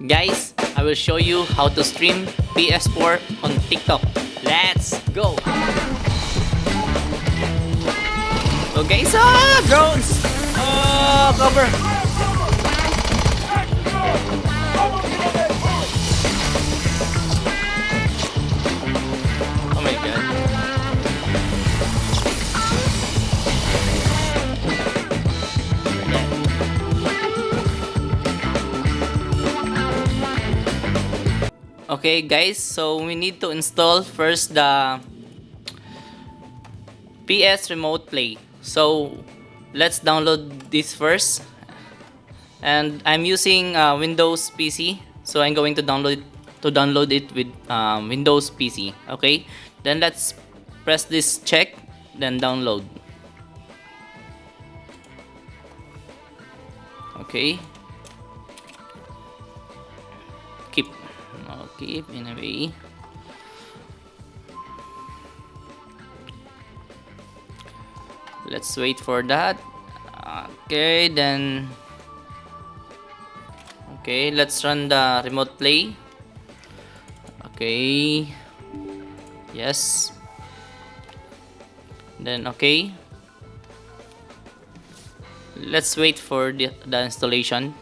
Guys, I will show you how to stream PS4 on TikTok. Let's go! Okay, so drones! Cover! Oh my god. Okay guys, so we need to install first the PS Remote Play. So let's download this first. And I'm using Windows PC, so I'm going to download it with Windows PC. Okay, then let's press this check, then download. Okay, keep in a way. Let's wait for that. Okay, then let's run the remote play. Okay, yes, then okay, let's wait for the installation.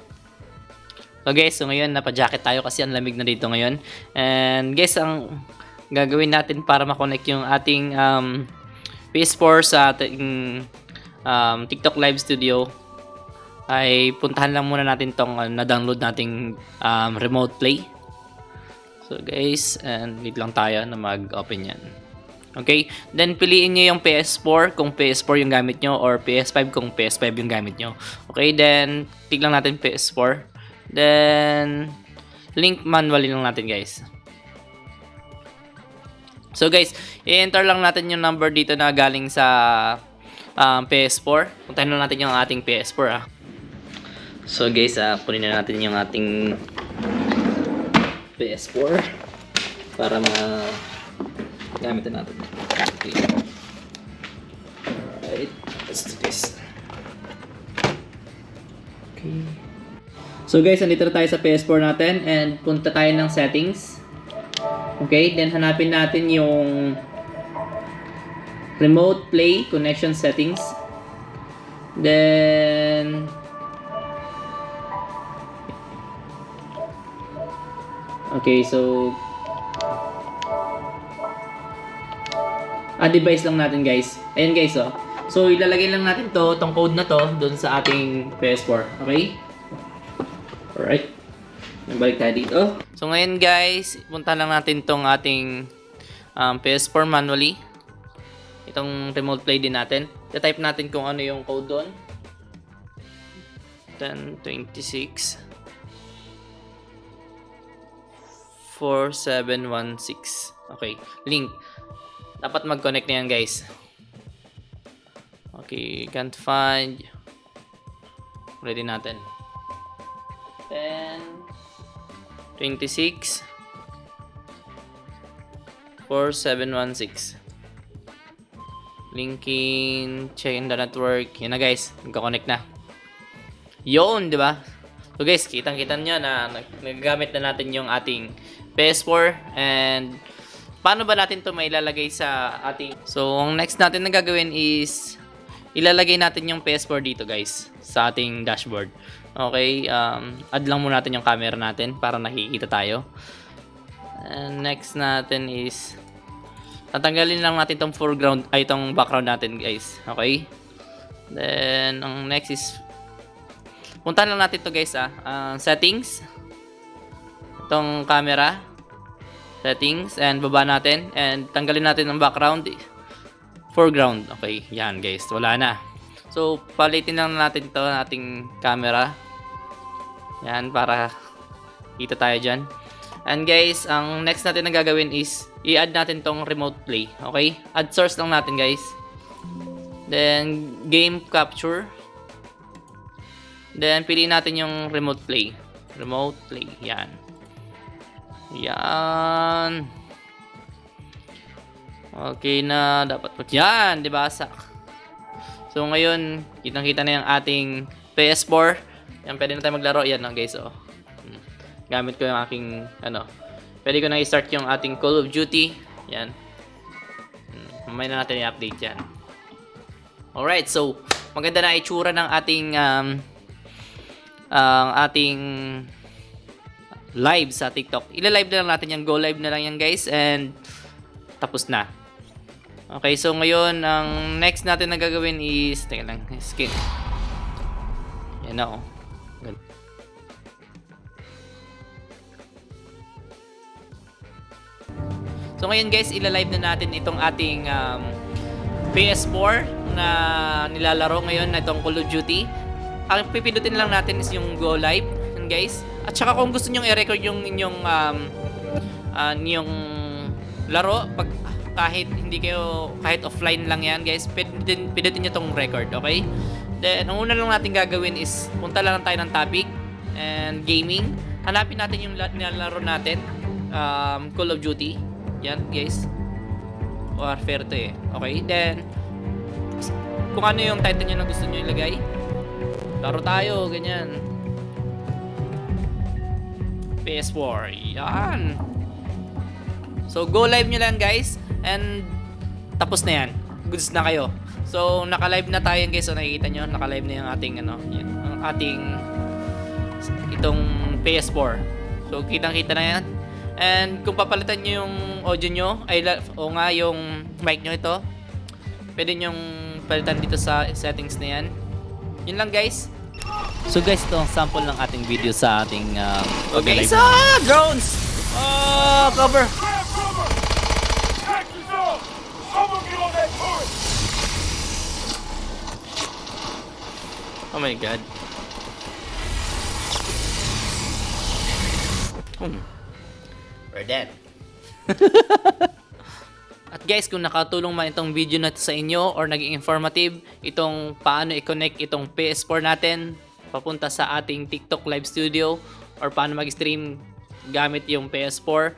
Okay, so ngayon napa-jacket tayo kasi ang lamig na dito ngayon. And guys, ang gagawin natin para ma-connect yung ating PS4 sa ating TikTok Live Studio ay puntahan lang muna natin tong na-download nating remote play. So guys, and wait lang tayo na mag-open yan. Okay, then piliin nyo yung PS4 kung PS4 yung gamit nyo, or PS5 kung PS5 yung gamit nyo. Okay, then click lang natin PS4. Then link manually lang natin guys. So guys, i-enter lang natin yung number dito na galing sa PS4. Puntahin na natin yung ating PS4 So guys, kunin na natin yung ating PS4 para gamitin natin. Okay. Alright, let's do this. Okay. So guys, nandito na tayo sa PS4 natin and punta tayo ng settings. Okay, then hanapin natin yung remote play connection settings. Then okay, so device lang natin guys. Ayan guys, oh. So ilalagay lang natin tong code na to doon sa ating PS4. Okay? Alright. Balik tayo dito. So ngayon guys, punta lang natin tong ating PS4 manually. Itong remote play din natin. I-type natin kung ano yung code doon. 1026 4716. Okay, link. Dapat mag-connect na yan guys. Okay, can't find. Ready natin. 10 26 4716. Linking, check in the network. Yan na guys, nagka-connect na. Yun, di ba? So guys, kitang-kita nyo na nagagamit na natin yung ating PS4. And paano ba natin to mailalagay sa ating... So, ang next natin na gagawin is ilalagay natin yung PS4 dito guys, sa ating dashboard. Okay, add lang muna natin yung camera natin para nakikita tayo. And next natin is tatanggalin lang natin itong foreground, ay itong background natin guys. Okay, then ang next is puntahan lang natin to guys settings, itong camera settings, and baba natin and tanggalin natin ang background, foreground. Okay, yan guys, wala na. So palitin lang natin to ating camera. Yan, para kita tayo dyan. And guys, ang next natin na gagawin is i-add natin tong remote play. Okay, add source lang natin guys. Then game capture. Then piliin natin yung remote play. Remote play, yan. Yan. Okay na, dapat yan, di ba? So ngayon, kitang-kita na yung ating PS4. Yan, pwede na tayo maglaro. Yan lang guys, oh. gamit ko yung aking pwede ko na i-start yung ating Call of Duty. Yan. Mamaya na natin i-update yan. Alright, so maganda na itsura ng ating live sa TikTok. Ila-live na lang natin yan. Go live na lang yan, guys. And tapos na. Okay, so ngayon, ang next natin na gagawin is, teka lang, skin. Yan na, oh. So ngayon, guys, ila-live na natin itong ating PS4 na nilalaro ngayon na itong Call of Duty. Ang pipindutin lang natin is yung go live, yun, guys. At saka kung gusto niyo i-record yung inyong yung laro kahit offline lang yan, guys, pindutin niyo tong record, okay? Then ang una lang natin gagawin is punta lang tayo ng topic and gaming. Hanapin natin yung nilalaro natin, Call of Duty. Yan, guys. Warfare to eh. Okay, then kung ano yung title nyo na gusto nyo ilagay, laro tayo, ganyan. PS4, yan. So go live nyo lang, guys, and tapos na yan, goods na kayo. So naka-live na tayo, guys. So nakikita nyo, naka-live na yung ating yan, ang ating itong PS4. So kitang-kita na yan. And kung papalitan nyo yung audio nyo, yung mic nyo ito, pwede nyong palitan dito sa settings na yan. Yun lang, guys. So guys, ito ang sample ng ating video sa ating okay, so drones! Cover! Oh my god. We're dead. At guys, kung nakatulong man itong video na ito sa inyo or naging informative itong paano i-connect itong PS4 natin papunta sa ating TikTok live studio or paano mag-stream gamit yung PS4,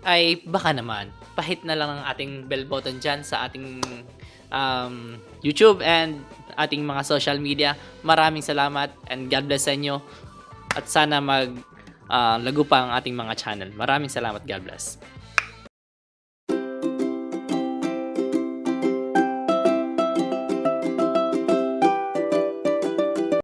ay baka naman pahit na lang ang ating bell button dyan sa ating YouTube and ating mga social media. Maraming salamat and God bless sa inyo at sana lago pa ang ating mga channel. Maraming salamat. God bless.